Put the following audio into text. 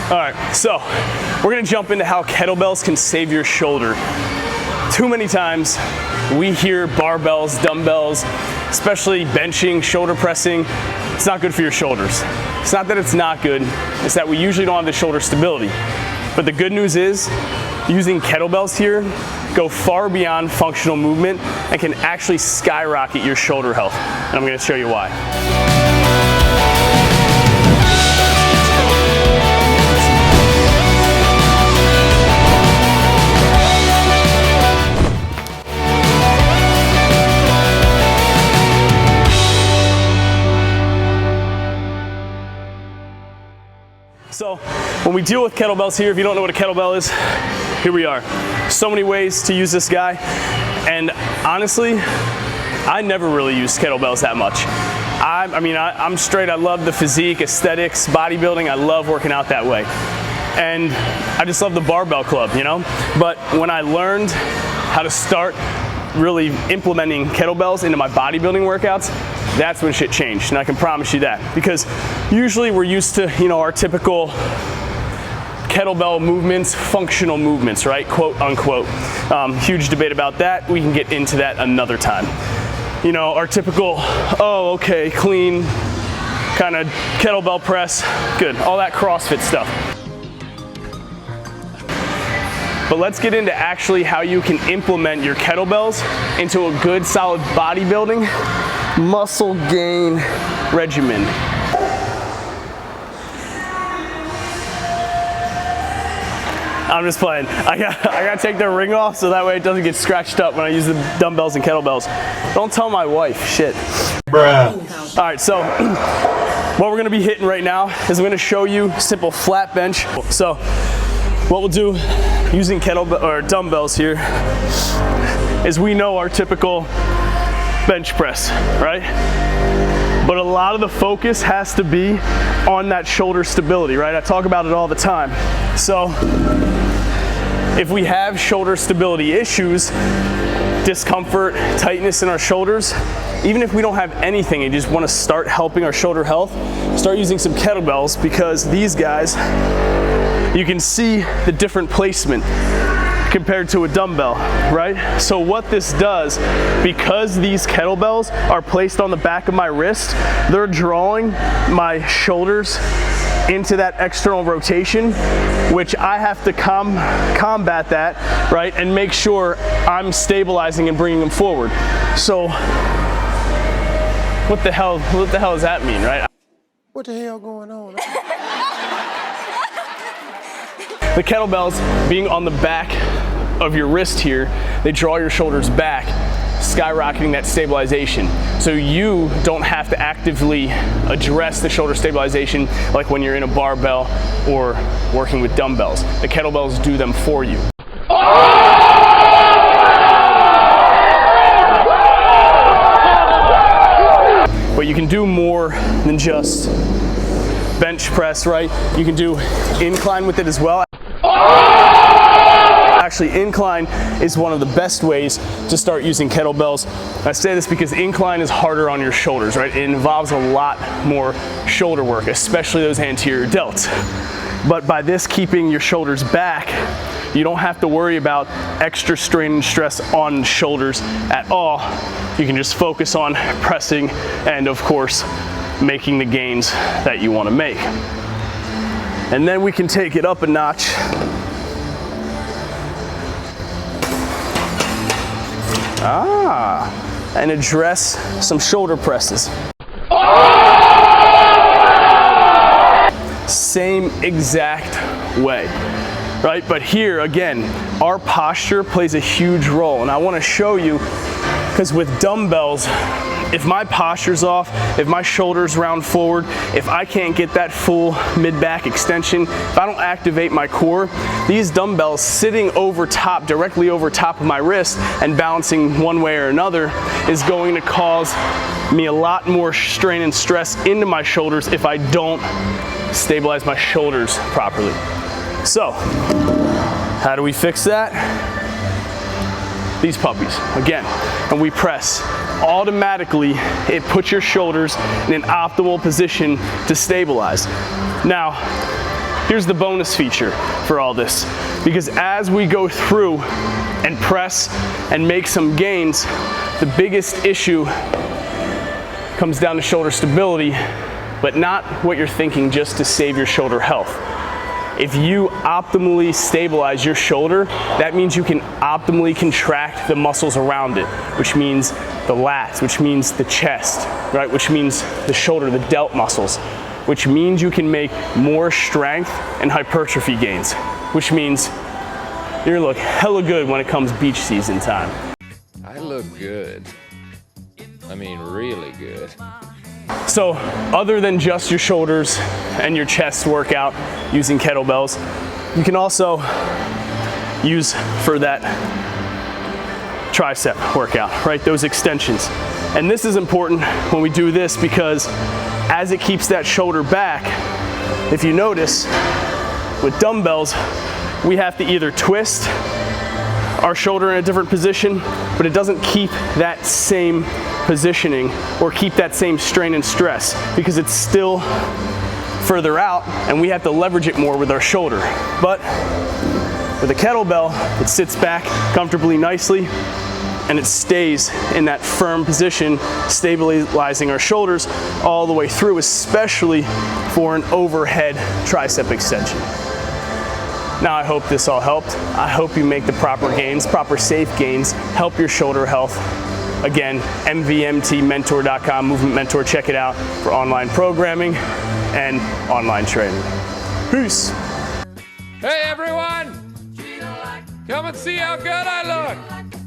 All right, so we're gonna jump into how kettlebells can save your shoulder. Too many times we hear barbells, dumbbells, especially benching, shoulder pressing, it's not good for your shoulders. It's not that it's not good, it's that we usually don't have the shoulder stability. But the good news is, using kettlebells here go far beyond functional movement and can actually skyrocket your shoulder health. And I'm gonna show you why. So when we deal with kettlebells here, if you don't know what a kettlebell is, here we are. So many ways to use this guy, and honestly, I never really used kettlebells that much. I'm straight, I love the physique, aesthetics, bodybuilding, I love working out that way. And I just love the barbell club, you know? But when I learned how to start really implementing kettlebells into my bodybuilding workouts, that's when shit changed, and I can promise you that. Because usually we're used to, you know, our typical kettlebell movements, functional movements, right? Quote unquote. Huge debate about that. We can get into that another time. You know, our typical, oh, okay, clean, kind of kettlebell press, good, all that CrossFit stuff. But let's get into actually how you can implement your kettlebells into a good, solid bodybuilding muscle gain regimen. I'm just playing. I gotta take the ring off so that way it doesn't get scratched up when I use the dumbbells and kettlebells. Don't tell my wife, shit. Bruh. All right, so what we're gonna be hitting right now is I'm gonna show you simple flat bench. So what we'll do using kettlebell or dumbbells here is we know our typical bench press, right? But a lot of the focus has to be on that shoulder stability, right? I talk about it all the time. So if we have shoulder stability issues, discomfort, tightness in our shoulders, even if we don't have anything and just want to start helping our shoulder health, start using some kettlebells, because these guys, you can see the different placement compared to a dumbbell, right? So what this does, because these kettlebells are placed on the back of my wrist, they're drawing my shoulders into that external rotation, which I have to combat that, right? And make sure I'm stabilizing and bringing them forward. So what the hell does that mean, right? What the hell going on? The kettlebells being on the back of your wrist here, they draw your shoulders back, skyrocketing that stabilization. So you don't have to actively address the shoulder stabilization like when you're in a barbell or working with dumbbells. The kettlebells do them for you. But you can do more than just bench press, right? You can do incline with it as well. Actually, incline is one of the best ways to start using kettlebells. I say this because incline is harder on your shoulders, right? It involves a lot more shoulder work, especially those anterior delts. But by this keeping your shoulders back, you don't have to worry about extra strain and stress on shoulders at all. You can just focus on pressing and, of course, making the gains that you want to make. And then we can take it up a notch. And address some shoulder presses. Same exact way, right? But here, again, our posture plays a huge role. And I want to show you, because with dumbbells, if my posture's off, if my shoulders round forward, if I can't get that full mid-back extension, if I don't activate my core, these dumbbells sitting over top, directly over top of my wrist and balancing one way or another is going to cause me a lot more strain and stress into my shoulders if I don't stabilize my shoulders properly. So, how do we fix that? These puppies, again, and we press. Automatically, it puts your shoulders in an optimal position to stabilize. Now, here's the bonus feature for all this. Because as we go through and press and make some gains, the biggest issue comes down to shoulder stability, but not what you're thinking just to save your shoulder health. If you optimally stabilize your shoulder, that means you can optimally contract the muscles around it, which means the lats, which means the chest, right? Which means the shoulder, the delt muscles, which means you can make more strength and hypertrophy gains, which means you're gonna look hella good when it comes beach season time. I look good. I mean, really good. So other than just your shoulders and your chest workout using kettlebells, you can also use for that tricep workout, right? Those extensions. And this is important when we do this because as it keeps that shoulder back, if you notice, with dumbbells, we have to either twist our shoulder in a different position, but it doesn't keep that same positioning or keep that same strain and stress because it's still further out and we have to leverage it more with our shoulder. But with a kettlebell, it sits back comfortably nicely and it stays in that firm position, stabilizing our shoulders all the way through, especially for an overhead tricep extension. Now I hope this all helped. I hope you make the proper gains, proper safe gains, help your shoulder health. Again, MVMTmentor.com, Movement Mentor, check it out for online programming and online training. Peace. Hey everyone! Come and see how good I look!